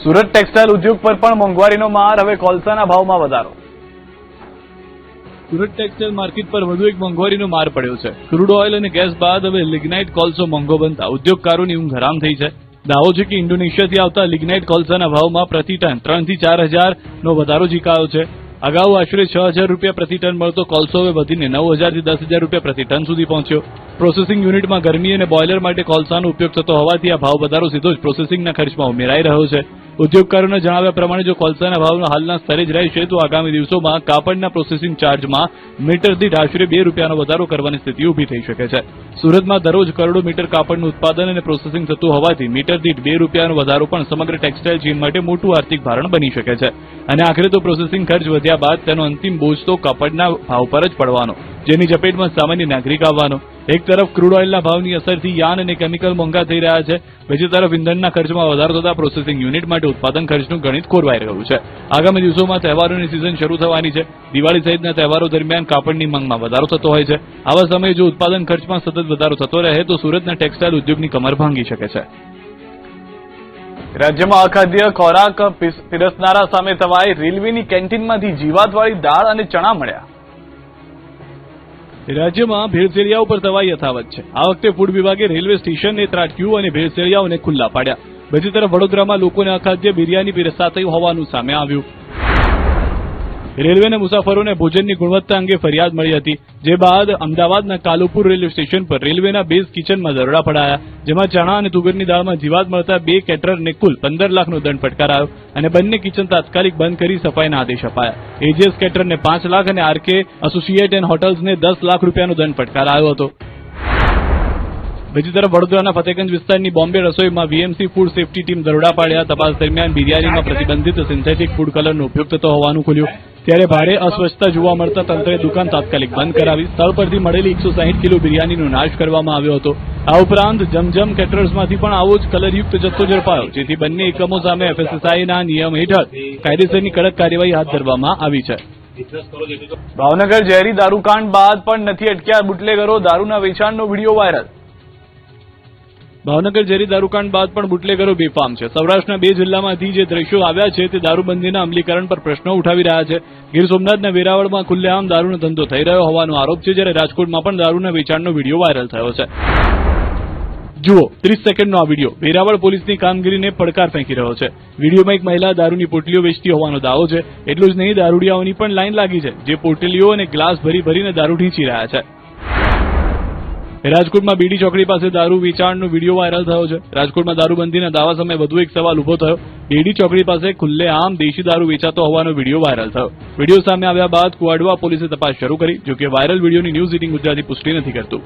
Surat textile ઉદ્યોગ પર પણ મોંઘવારીનો માર, હવે કોલસાના ભાવમાં વધારો. સુરત ટેક્સટાઇલ માર્કેટ પર વધુ એક મોંઘવારીનો માર પડ્યો છે. ક્રૂડ ઓઇલ અને ગેસ બાદ હવે લિગ્નાઇટ કોલસો મોંઘો બનતા ઉદ્યોગકારોની ઊંઘ હરામ થઈ છે. દાવો છે કે ઇન્ડોનેશિયાથી આવતા લિગ્નાઇટ કોલસાના ભાવમાં પ્રતિ ટન 3 થી 4 હજારનો વધારો ઝીકાયો છે. અગાઉ આશરે 6,000 રૂપિયા પ્રતિ ટન મળતો કોલસો હવે વધીને 9,000 થી 10,000 રૂપિયા પ્રતિ ટન સુધી પહોંચ્યો. પ્રોસેસિંગ યુનિટમાં ગરમી અને બોઇલર માટે કોલસાનો ઉપયોગ થતો હોવાથી આ ભાવ વધારો સીધો જ પ્રોસેસિંગના ખર્ચમાં ઉમેરાઈ રહ્યો છે. ઉદ્યોગકારોના જણાવ્યા પ્રમાણે જો કોલસાના ભાવના હાલના સ્તરે જ રહેશે તો આગામી દિવસોમાં કાપડના પ્રોસેસિંગ ચાર્જમાં મીટર દીઠ આશરે 2 રૂપિયાનો વધારો કરવાની સ્થિતિ ઊભી થઈ શકે છે. સુરતમાં દરરોજ કરોડો મીટર કાપડનું ઉત્પાદન અને પ્રોસેસિંગ થતું હોવાથી મીટર દીઠ 2 રૂપિયાનો વધારો પણ સમગ્ર ટેક્સટાઇલ ચેઇન માટે મોટું આર્થિક ભારણ બની શકે છે. અને આખરે તો પ્રોસેસિંગ ખર્ચ વધ્યા બાદ તેનો અંતિમ બોજ તો કાપડના ભાવ પર જ પડવાનો, જેની ઝપેટમાં સામાન્ય નાગરિક આવવાનો. એક તરફ ક્રૂડ ઓઇલના ભાવની અસરથી યાર્ન અને કેમિકલ મોંઘા થઈ રહ્યા છે, બીજી તરફ ઇંધણના ખર્ચમાં વધારો થતા પ્રોસેસિંગ યુનિટ માટે ઉત્પાદન ખર્ચનું ગણિત ખોરવાઈ રહ્યું છે. આગામી દિવસોમાં તહેવારોની સિઝન શરૂ થવાની છે. દિવાળી સહિતના તહેવારો દરમિયાન કાપડની માંગમાં વધારો થતો હોય છે. આવા સમયે જો ઉત્પાદન ખર્ચમાં સતત વધારો થતો રહે તો સુરતના ટેક્સટાઇલ ઉદ્યોગની કમર ભાંગી શકે છે. રાજ્યમાં અખાદ્ય ખોરાક પીરસનારા સામે તવાઈ, રેલવેની કેન્ટીનમાંથી જીવાતવાળી દાળ અને ચણા મળ્યા. રાજ્યમાં ભેળસેળિયાઓ પર તવાઈ યથાવત છે. આ વખતે ફૂડ વિભાગે રેલવે સ્ટેશનને ત્રાટક્યું અને ભેળસેળિયાઓને ખુલ્લા પાડ્યા. બીજી તરફ વડોદરામાં લોકોને અખાદ્ય બિરયાની પીરસાતી હોવાનું સામે આવ્યું. રેલવેના મુસાફરોને ભોજનની ગુણવત્તા અંગે ફરિયાદ મળી હતી, જે બાદ અમદાવાદના કાલુપુર રેલવે સ્ટેશન પર રેલવેના બેઝ કિચનમાં દરોડા પડાયા, જેમાં ચણા અને તુવેરની દાળમાં જીવાત મળતા 2 કેટરરને કુલ 15 લાખનો દંડ ફટકારાયો અને બંને કિચન તાત્કાલિક બંધ કરી સફાઈના આદેશ અપાયા. એજીએસ કેટરરને 5 લાખ અને આરકે એસોસિએટ એન્ડ હોટલ્સને 10 લાખ રૂપિયાનો દંડ ફટકારાયો હતો. બીજી તરફ વડોદરાના ફતેગંજ વિસ્તારની બોમ્બે રસોઈમાં વીએમસી ફૂડ સેફટી ટીમ દરોડા પાડ્યા. તપાસ દરમિયાન બિરયાનીમાં પ્રતિબંધિત સિન્થેટિક ફૂડ કલરનો ઉપયોગ થતો હોવાનું ખુલ્યું, ત્યારે ભારે અસ્વચ્છતા જોવા મળતા તંત્રે દુકાન તાત્કાલિક બંધ કરાવી. સ્થળ પરથી મળેલી 160 કિલો બિરયાનીનો નાશ કરવામાં આવ્યો હતો. આ ઉપરાંત જમજમ કેટરર્સમાંથી પણ આવો જ કલરયુક્ત જથ્થો ઝડપાયો, જેથી બંને એકમો સામે એફએસએસઆઈના નિયમ હેઠળ કાયદેસરની કડક કાર્યવાહી હાથ ધરવામાં આવી છે. ભાવનગર ઝેરી દારૂકાંડ બાદ પણ નથી અટક્યા બુટલેગરો, દારૂના વેચાણનો વિડીયો વાયરલ. ભાવનગર ઝેરી દારૂકાંડ બાદ પણ બુટલેગરો બેફામ છે. સૌરાષ્ટ્રના 2 જિલ્લામાંથી જે દ્રશ્યો આવ્યા છે તે દારૂબંધીના અમલીકરણ પર પ્રશ્નો ઉઠાવી રહ્યા છે. ગીર સોમનાથના વેરાવળમાં ખુલ્લેઆમ દારૂનો ધંધો થઈ રહ્યો હોવાનો આરોપ છે, જ્યારે રાજકોટમાં પણ દારૂના વેચાણનો વિડીયો વાયરલ થયો છે. જુઓ 30 સેકન્ડનો આ વિડીયો વેરાવળ પોલીસની કામગીરીને પડકાર ફેંકી રહ્યો છે. વિડીયોમાં એક મહિલા દારૂની પોટલીઓ વેચતી હોવાનો દાવો છે. એટલું જ નહીં, દારૂડિયાઓની પણ લાઈન લાગી છે, જે પોટલીઓ અને ગ્લાસ ભરીને દારૂ ઢીંચી રહ્યા છે. રાજકોટમાં બીડી ચોકડી પાસે દારૂ વેચાણનો વિડીયો વાયરલ થયો છે. રાજકોટમાં દારૂબંધીના દાવા સામે વધુ એક સવાલ ઉભો થયો. બીડી ચોકડી પાસે ખુલ્લેઆમ દેશી દારૂ વેચાતો હોવાનો વિડીયો વાયરલ થયો. વિડીયો સામે આવ્યા બાદ કુવાડવા પોલીસે તપાસ શરૂ કરી, જોકે વાયરલ વિડીયોની ન્યૂઝ 18 ગુજરાતી પુષ્ટિ નથી કરતું.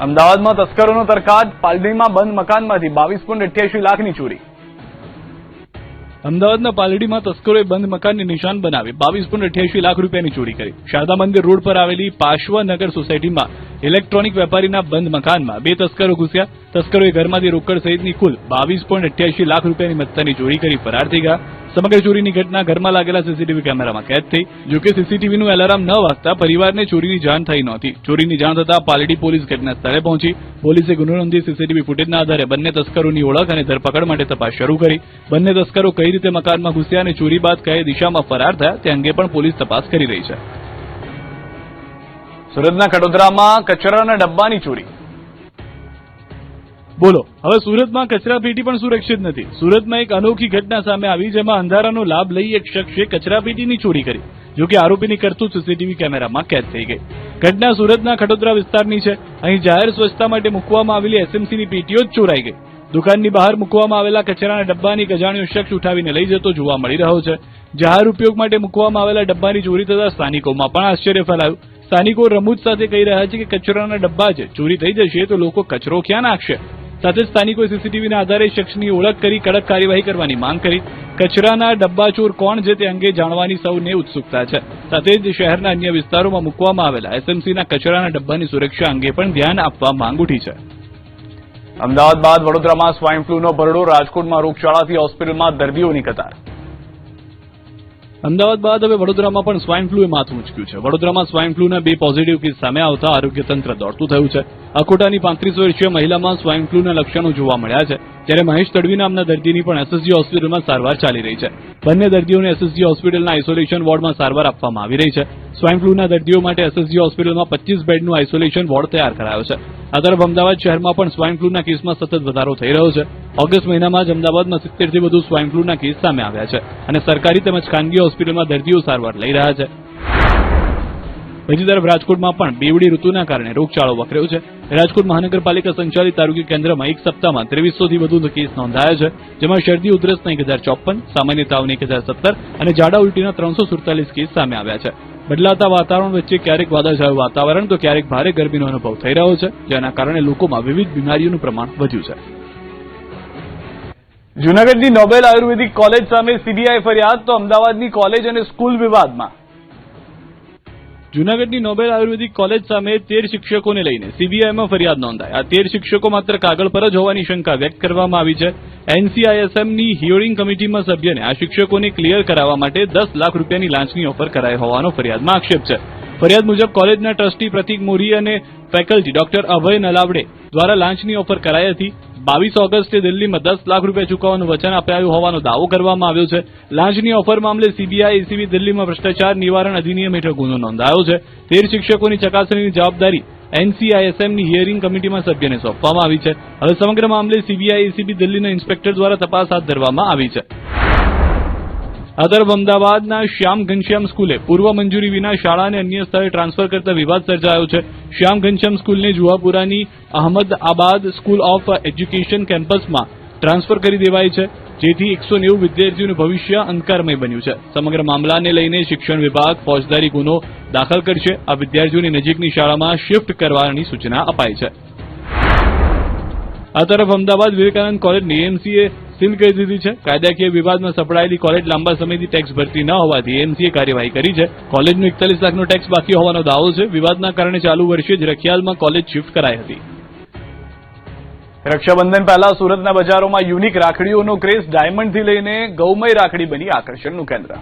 અમદાવાદમાં તસ્કરોનો તરખાટ, પાલડીમાં બંધ મકાનમાંથી 22.88 લાખની ચોરી. અમદાવાદના પાલડીમાં તસ્કરોએ બંધ મકાનને નિશાન બનાવી 22.88 લાખ રૂપિયાની ચોરી કરી. શારદા મંદિર રોડ પર આવેલી પાશ્વનગર સોસાયટીમાં ઇલેક્ટ્રોનિક વેપારીના બંધ મકાનમાં 2 તસ્કરો ઘૂસ્યા. તસ્કરોએ ઘરમાંથી રોકડ સહિતની કુલ 22.88 લાખ રૂપિયાની મત્તાની ચોરી કરી ફરાર થઈ ગયા. સમગ્ર ચોરીની ઘટના ઘરમાં લાગેલા સીસીટીવી કેમેરામાં કેદ થઈ. જોકે સીસીટીવીનું એલાર્મ ન વાગતા પરિવારને ચોરીની જાણ થઈ નહોતી. ચોરીની જાણ થતાં પાલડી પોલીસ ઘટના સ્થળે પહોંચી. પોલીસે ગુનો નોંધી સીસીટીવી ફૂટેજના આધારે બંને તસ્કરોની ઓળખ અને ધરપકડ માટે તપાસ શરૂ કરી. બંને તસ્કરો કઈ રીતે મકાનમાં ઘૂસ્યા અને ચોરી બાદ કઈ દિશામાં ફરાર થયા તે અંગે પણ પોલીસ તપાસ કરી રહી છે. સુરતના કડોદરામાં કચરાના ડબ્બાની ચોરી. બોલો, હવે સુરતમાં કચરાપેટી પણ સુરક્ષિત નથી. સુરતમાં એક અનોખી ઘટના સામે આવી, જેમાં અંધારાનો લાભ લઈ એક શખ્સે કચરાપેટીની ચોરી કરી. જોકે આરોપીની કરતૂત સીસીટીવી કેમેરામાં કેદ થઈ ગઈ. ઘટના સુરતના ખડોદરા વિસ્તારની છે. અહીં જાહેર સ્વચ્છતા માટે મૂકવામાં આવેલી એસએમસીની પેટીઓ જ ચોરાઈ ગઈ. દુકાનની બહાર મૂકવામાં આવેલા કચરાના ડબ્બાની અજાણ્યો શખ્સ ઉઠાવીને લઈ જતો જોવા મળી રહ્યો છે. જાહેર ઉપયોગ માટે મૂકવામાં આવેલા ડબ્બાની ચોરી થતા સ્થાનિકોમાં પણ આશ્ચર્ય ફેલાયું. સ્થાનિકો રમૂજ સાથે કહી રહ્યા છે કે કચરાના ડબ્બા જ ચોરી થઈ જશે તો લોકો કચરો ક્યાં નાખશે. સાથે જ સ્થાનિકોએ સીસીટીવીના આધારે શખ્સની ઓળખ કરી કડક કાર્યવાહી કરવાની માંગ કરી. કચરાના ડબ્બા ચોર કોણ છે તે અંગે જાણવાની સૌને ઉત્સુકતા છે. સાથે જ શહેરના અન્ય વિસ્તારોમાં મૂકવામાં આવેલા એસએમસીના કચરાના ડબ્બાની સુરક્ષા અંગે પણ ધ્યાન આપવા માંગ ઉઠી છે. અમદાવાદ બાદ વડોદરામાં સ્વાઇન ફ્લૂનો ભરડો, રાજકોટમાં રોગચાળાથી હોસ્પિટલમાં દર્દીઓની કતાર. અમદાવાદ બાદ હવે વડોદરામાં પણ સ્વાઇન ફ્લુએ માથું ઉંચક્યું છે. વડોદરામાં સ્વાઇન ફ્લુના 2 પોઝિટિવ કેસ સામે આવતા આરોગ્ય તંત્ર દોડતું થયું છે. અકોટાની 35 વર્ષીય મહિલામાં સ્વાઇન ફ્લુના લક્ષણો જોવા મળ્યા છે, જ્યારે મહેશ તડવી નામના દર્દીની પણ એસએસજી હોસ્પિટલમાં સારવાર ચાલી રહી છે. બંને દર્દીઓને એસએસજી હોસ્પિટલના આઇસોલેશન વોર્ડમાં સારવાર આપવામાં આવી રહી છે. સ્વાઇન ફ્લુના દર્દીઓ માટે એસએસજી હોસ્પિટલમાં 25 બેડનું આઇસોલેશન વોર્ડ તૈયાર કરાયો છે. આ તરફ અમદાવાદ શહેરમાં પણ સ્વાઇન ફ્લુના કેસમાં સતત વધારો થઈ રહ્યો છે. ઓગસ્ટ મહિનામાં જ અમદાવાદમાં 70 થી વધુ સ્વાઇન ફ્લુના કેસ સામે આવ્યા છે અને સરકારી તેમજ ખાનગી હોસ્પિટલમાં દર્દીઓ સારવાર લઈ રહ્યા છે. બીજી તરફ રાજકોટમાં પણ બેવડી ઋતુના કારણે રોગચાળો વકર્યો છે. રાજકોટ મહાનગરપાલિકા સંચાલિત આરોગ્ય કેન્દ્રમાં એક સપ્તાહમાં 2300 થી વધુ કેસ નોંધાયા છે, જેમાં શરદી ઉધરસના 1054, સામાન્ય તાવના 1017 અને ઝાડા ઉલટીના 347 કેસ સામે આવ્યા છે. બદલાતા વાતાવરણ વચ્ચે ક્યારેક વાદળછાયું વાતાવરણ તો ક્યારેક ભારે ગરમીનો અનુભવ થઈ રહ્યો છે, જેના કારણે લોકોમાં વિવિધ બીમારીઓનું પ્રમાણ વધ્યું છે. જૂનાગઢની નોબેલ આયુર્વેદિક કોલેજ સામે સીબીઆઈ ફરિયાદ તો અમદાવાદની કોલેજ અને સ્કૂલ વિવાદમાં. જૂનાગઢની નોબેલ આયુર્વેદિક કોલેજ સામે 13 શિક્ષકોને લઈને સીબીઆઈમાં ફરિયાદ નોંધાઈ. આ 13 શિક્ષકો માત્ર કાગળ પર જ હોવાની શંકા વ્યક્ત કરવામાં આવી છે. એનસીઆઈએસએમની હિયરિંગ કમિટીમાં સભ્યને આ શિક્ષકોને ક્લિયર કરાવવા માટે 10 લાખ રૂપિયાની લાંચની ઓફર કરાઈ હોવાનો ફરિયાદમાં આક્ષેપ છે. ફરિયાદ મુજબ કોલેજના ટ્રસ્ટી પ્રતિક મોરી અને ફેકલ્ટી ડોક્ટર અભય નલાવડે દ્વારા લાંચની ઓફર કરાઈ હતી. 22 ઓગસ્ટે દિલ્હીમાં 10 લાખ રૂપિયા ચૂકવવાનું વચન અપાયું હોવાનો દાવો કરવામાં આવ્યો છે. લાંચની ઓફર મામલે સીબીઆઈ એસીબી દિલ્હીમાં ભ્રષ્ટાચાર નિવારણ અધિનિયમ હેઠળ ગુનો નોંધાયો છે. 13 શિક્ષકોની ચકાસણીની જવાબદારી એનસીઆઈએસએમની હિયરિંગ કમિટીમાં સભ્યને સોંપવામાં આવી છે. હવે સમગ્ર મામલે સીબીઆઈ એસીબી દિલ્હીના ઇન્સ્પેક્ટર દ્વારા તપાસ હાથ ધરવામાં આવી છે. આ તરફ અમદાવાદના શ્યામ ઘનશ્યામ સ્કૂલે પૂર્વ મંજૂરી વિના શાળાને અન્ય સ્થળે ટ્રાન્સફર કરતા વિવાદ સર્જાયો છે. શ્યામ ઘનશ્યામ સ્કૂલને જુહાપુરાની અહમદાબાદ સ્કૂલ ઓફ એજ્યુકેશન કેમ્પસમાં ટ્રાન્સફર કરી દેવાઈ છે, જેથી 190 વિદ્યાર્થીઓનું ભવિષ્ય અંધકારમય બન્યું છે. સમગ્ર મામલાને લઈને શિક્ષણ વિભાગ ફોજદારી ગુનો દાખલ કરશે. આ વિદ્યાર્થીઓને નજીકની શાળામાં શિફ્ટ કરવાની સૂચના અપાઈ છે. આ તરફ અમદાવાદ વિવેકાનંદ કોલેજની એએમસીએ સીલ કરી દીધી છે. કાયદાકીય વિવાદમાં સપડાયેલી કોલેજ લાંબા સમયથી ટેક્સ ભરતી ન હોવાથી એએમસીએ કાર્યવાહી કરી છે. કોલેજનો 41 લાખનો ટેક્સ બાકી હોવાનો દાવો છે. વિવાદના કારણે ચાલુ વર્ષે જ રખિયાલમાં કોલેજ શિફ્ટ કરાઈ હતી. રક્ષાબંધન પહેલા સુરતના બજારોમાં યુનિક રાખડીઓનો ક્રેઝ. ડાયમંડથી લઈને ગૌમય રાખડી બની આકર્ષણનું કેન્દ્ર.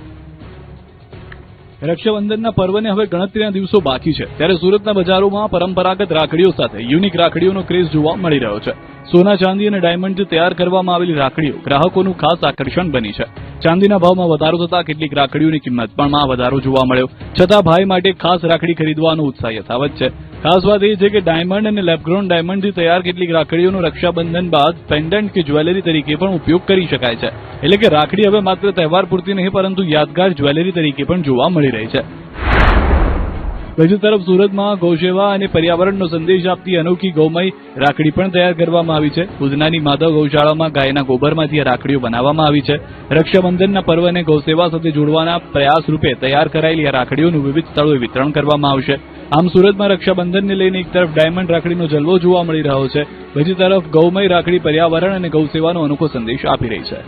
રક્ષાબંધનના પર્વને હવે ગણતરીના દિવસો બાકી છે, ત્યારે સુરતના બજારોમાં પરંપરાગત રાખડીઓ સાથે યુનિક રાખડીઓનો ક્રેઝ જોવા મળી રહ્યો છે. સોના, ચાંદી અને ડાયમંડથી તૈયાર કરવામાં આવેલી રાખડીઓ ગ્રાહકોનું ખાસ આકર્ષણ બની છે. ચાંદીના ભાવમાં વધારો થતા કેટલીક રાખડીઓની કિંમતમાં વધારો જોવા મળ્યો, છતાં ભાઈ માટે ખાસ રાખડી ખરીદવાનો ઉત્સાહ યથાવત છે. ખાસ વાત એ છે કે ડાયમંડ અને લેબગ્રોન ડાયમંડથી તૈયાર કેટલીક રાખડીઓનો રક્ષાબંધન બાદ પેન્ડન્ટ કે જ્વેલરી તરીકે પણ ઉપયોગ કરી શકાય છે. એટલે કે રાખડી હવે માત્ર તહેવાર પૂરતી નહીં, પરંતુ યાદગાર જ્વેલરી તરીકે પણ જોવા મળી રહી છે. બીજી તરફ સુરતમાં ગૌસેવા અને પર્યાવરણનો સંદેશ આપતી અનોખી ગૌમય રાખડી પણ તૈયાર કરવામાં આવી છે. ઉધનાની માધવ ગૌશાળામાં ગાયના ગોબરમાંથી આ રાખડીઓ બનાવવામાં આવી છે. રક્ષાબંધનના પર્વને ગૌસેવા સાથે જોડવાના પ્રયાસ રૂપે તૈયાર કરાયેલી આ રાખડીઓનું વિવિધ સ્થળોએ વિતરણ કરવામાં આવશે. આમ સુરતમાં રક્ષાબંધનને લઈને એક તરફ ડાયમંડ રાખડીનો જલવો જોવા મળી રહ્યો છે, બીજી તરફ ગૌમય રાખડી પર્યાવરણ અને ગૌસેવાનો અનોખો સંદેશ આપી રહી છે.